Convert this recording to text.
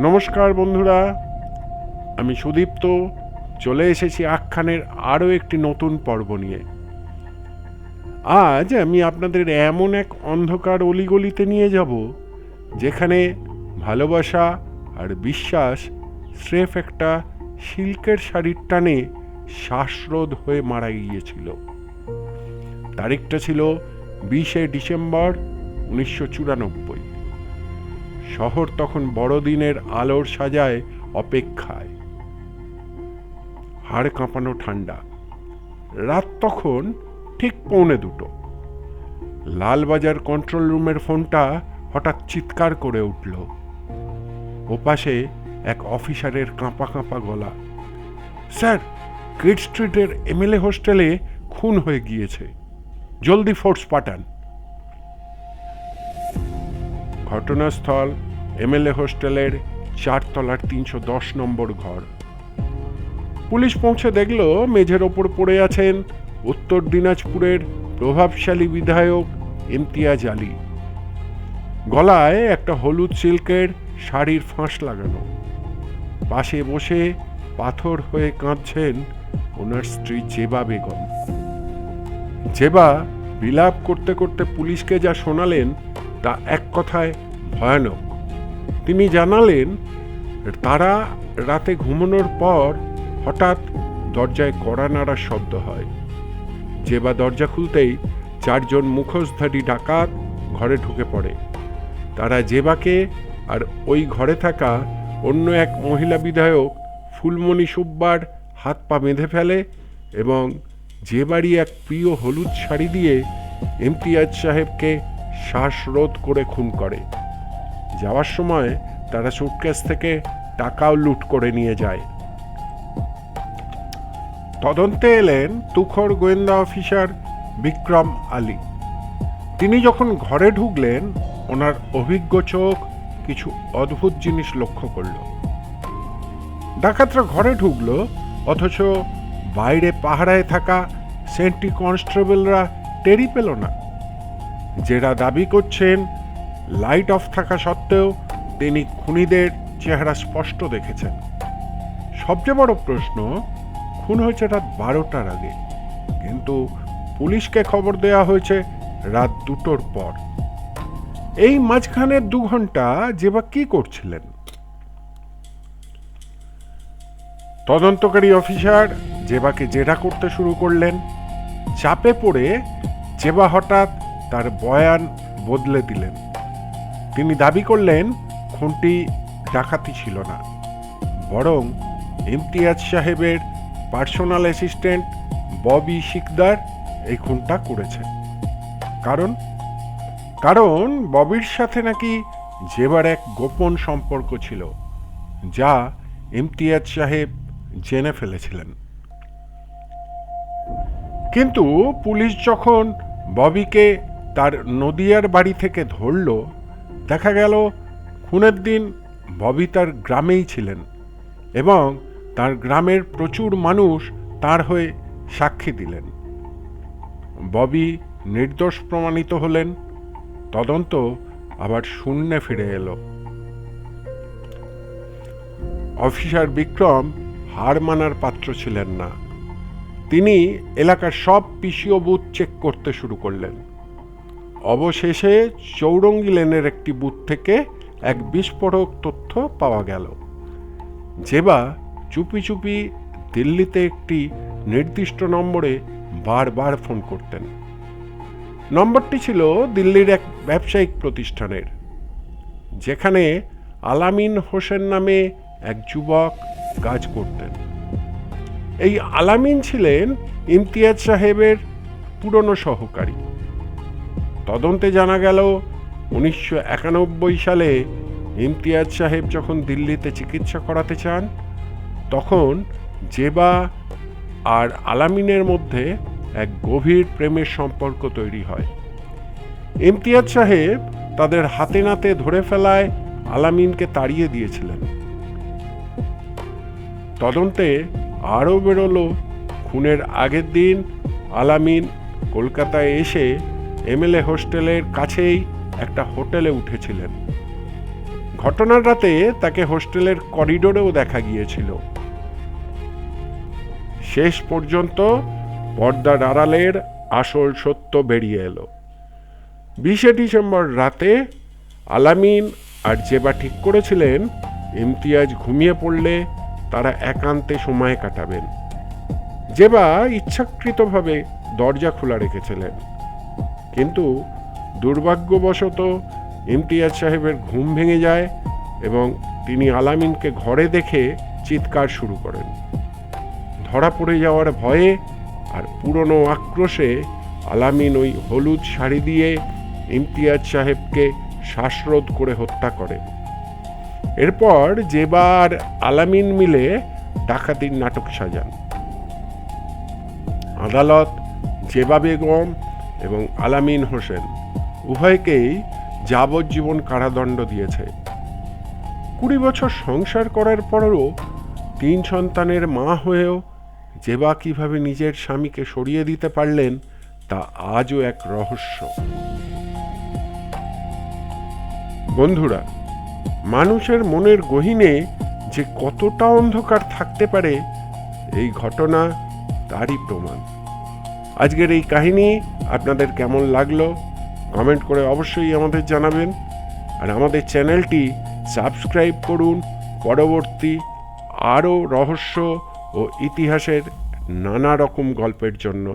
নমস্কার বন্ধুরা, আমি সুদীপ্ত চলে এসেছি আখ্যানের আরও একটি নতুন পর্ব নিয়ে। আজ আমি আপনাদের এমন এক অন্ধকার অলিগলিতে নিয়ে যাব যেখানে ভালোবাসা আর বিশ্বাস স্রেফ একটা সিল্কের শাড়ির টানে শ্বাসরোধ হয়ে মারা গিয়েছিল। তারিখটা ছিল 20শে ডিসেম্বর 1994। শহর তখন বড়দিনের আলোর সাজায় অপেক্ষায়। হাড় কাঁপানো ঠান্ডা। রাত তখন ঠিক 1:45। লালবাজার কন্ট্রোল রুমের ফোনটা হঠাৎ চিৎকার করে উঠল। ওপাশে এক অফিসারের কাঁপা কাঁপা গলা। স্যার, গেট স্ট্রিটের এমএলএ হোস্টেলে খুন হয়ে গিয়েছে, জলদি ফোর্স পাঠান। ঘটনাস্থল এমএলএ হোস্টেলের 4 তলার 310 নম্বর ঘর। পুলিশ পৌঁছে দেখল মেঝের ওপর পড়ে আছেন উত্তর দিনাজপুরের প্রভাবশালী বিধায়ক ইমতিয়াজ আলী। গলায় একটা হলুদ সিল্কের শাড়ির ফাঁস লাগানো। পাশে বসে পাথর হয়ে কাঁদছেন ওনার স্ত্রী জেবা বেগম। জেবা বিলাপ করতে করতে পুলিশকে যা শোনালেন তা এক কথায় ভয়ানক। তিনি জানালেন, তারা রাতে ঘুমানোর পর হঠাৎ দরজায় কড়া নাড়ার শব্দ হয়। জেবা দরজা খুলতেই 4 জন মুখোশধারী ডাকাত ঘরে ঢুকে পড়ে। তারা জেবাকে আর ওই ঘরে থাকা অন্য এক মহিলা বিধায়ক ফুলমণি সুব্বার হাত পা বেঁধে ফেলে এবং জেবারই এক প্রিয় হলুদ শাড়ি দিয়ে ইমতিয়াজ সাহেবকে শ্বাসরোধ করে খুন করে। যাওয়ার সময় তারা সুটকেস থেকে টাকাও লুট করে নিয়ে যায়। তদন্তে এলেন তুখোড় গোয়েন্দা অফিসার বিক্রম আলী। তিনি যখন ঘরে ঢুকলেন, ওনার অভিজ্ঞ চোখ কিছু অদ্ভুত জিনিস লক্ষ্য করল। ডাকাতরা ঘরে ঢুকলো, অথচ বাইরে পাহারায় থাকা সেন্ট্রি কনস্টেবলরা টেরি পেল না। যারা দাবি করছেন লাইট অফ থাকা সত্ত্বেও তিনি খুনিদের চেহারা স্পষ্ট দেখেছেন। সবচেয়ে বড় প্রশ্ন, খুন হয়েছে রাত 12টার আগে, কিন্তু পুলিশকে খবর দেয়া হয়েছে রাত 2টোর পর। এই মাঝখানের 2 ঘন্টা জেবা কি করছিলেন? তদন্তকারী অফিসার জেবাকে জেরা করতে শুরু করলেন। চাপে পড়ে জেবা হঠাৎ তার বয়ান বদলে দিলেন। তিনি দাবি করলেন খুনটি ডাকাতি ছিল না, বরং ইমতিয়াজ সাহেবের পার্সোনাল অ্যাসিস্ট্যান্ট ববি শিকদার এই খুনটা করেছে। কারণ ববির সাথে নাকি জেবার এক গোপন সম্পর্ক ছিল, যা ইমতিয়াজ সাহেব জেনে ফেলেছিলেন। কিন্তু পুলিশ যখন ববিকে তার নদিয়ার বাড়ি থেকে ধরল, দেখা গেল খুনের দিন ববি তার গ্রামেই ছিলেন এবং তার গ্রামের প্রচুর মানুষ তার হয়ে সাক্ষী দিলেন। ববি নির্দোষ প্রমাণিত হলেন। তদন্ত আবার শূন্যে ফিরে এলো। অফিসার বিক্রম হার মানার পাত্র ছিলেন না। তিনি এলাকার সব পিসিও বুথ চেক করতে শুরু করলেন। অবশেষে চৌরঙ্গি লেনের একটি বুথ থেকে এক বিস্ফোরক তথ্য পাওয়া গেল। জেবা চুপি চুপি দিল্লিতে একটি নির্দিষ্ট নম্বরে বারবার ফোন করতেন। নম্বরটি ছিল দিল্লির এক ব্যবসায়িক প্রতিষ্ঠানের, যেখানে আলামিন হোসেন নামে এক যুবক কাজ করতেন। এই আলামিন ছিলেন ইমতিয়াজ সাহেবের পুরনো সহকারী। তদন্তে জানা গেল 1991 সালে ইমতিয়াজ সাহেব যখন দিল্লিতে চিকিৎসা করাতে চান, তখন জেবা আর আলামিনের মধ্যে এক গভীর প্রেমের সম্পর্ক তৈরি হয়। ইমতিয়াজ সাহেব তাদের হাতে নাতে ধরে ফেলায় আলামিনকে তাড়িয়ে দিয়েছিলেন। তদন্তে আরও বেরোলো, খুনের আগের দিন আলামিন কলকাতায় এসে এমএলএ হোস্টেলের কাছেই একটা হোটেলে উঠেছিলেন। ঘটনার রাতে তাকে হোস্টেলের করিডোরেও দেখা গিয়েছিল। শেষ পর্যন্ত পর্দার আড়ালের আসল সত্য বেরিয়ে এলো। 20 ডিসেম্বর রাতে আলামিন আর জেবা ঠিক করেছিলেন ইমতিয়াজ ঘুমিয়ে পড়লে তারা একান্তে সময় কাটাবেন। জেবা ইচ্ছাকৃতভাবে দরজা খোলা রেখেছিলেন, কিন্তু দুর্ভাগ্যবশত ইমতিয়াজ সাহেবের ঘুম ভেঙে যায় এবং তিনি আলামিনকে ঘরে দেখে চিৎকার শুরু করেন। ধরা পড়ে যাওয়ার ভয়ে আর পুরনো আক্রোশে আলামিন ওই হলুদ শাড়ি দিয়ে ইমতিয়াজ সাহেবকে শ্বাসরোধ করে হত্যা করে। এরপর জেবা আর আলামিন মিলে ডাকাতির নাটক সাজান। আদালত জেবা বেগম এবং আলামিন হোসেন উভয়কেই যাবজ্জীবন কারাদণ্ড দিয়েছে। 20 বছর সংসার করার পরেও 3 সন্তানের মা হয়েও জেবা কিভাবে নিজের স্বামীকে সরিয়ে দিতে পারলেন তা আজও এক রহস্য। বন্ধুরা, মানুষের মনের গহীনে যে কতটা অন্ধকার থাকতে পারে এই ঘটনা তারই প্রমাণ। আজকের এই কাহিনী আপনাদের কেমন লাগলো কমেন্ট করে অবশ্যই আমাদের জানাবেন, আর আমাদের চ্যানেলটি সাবস্ক্রাইব করুন পরবর্তী আরও রহস্য ও ইতিহাসের নানা রকম গল্পের জন্য।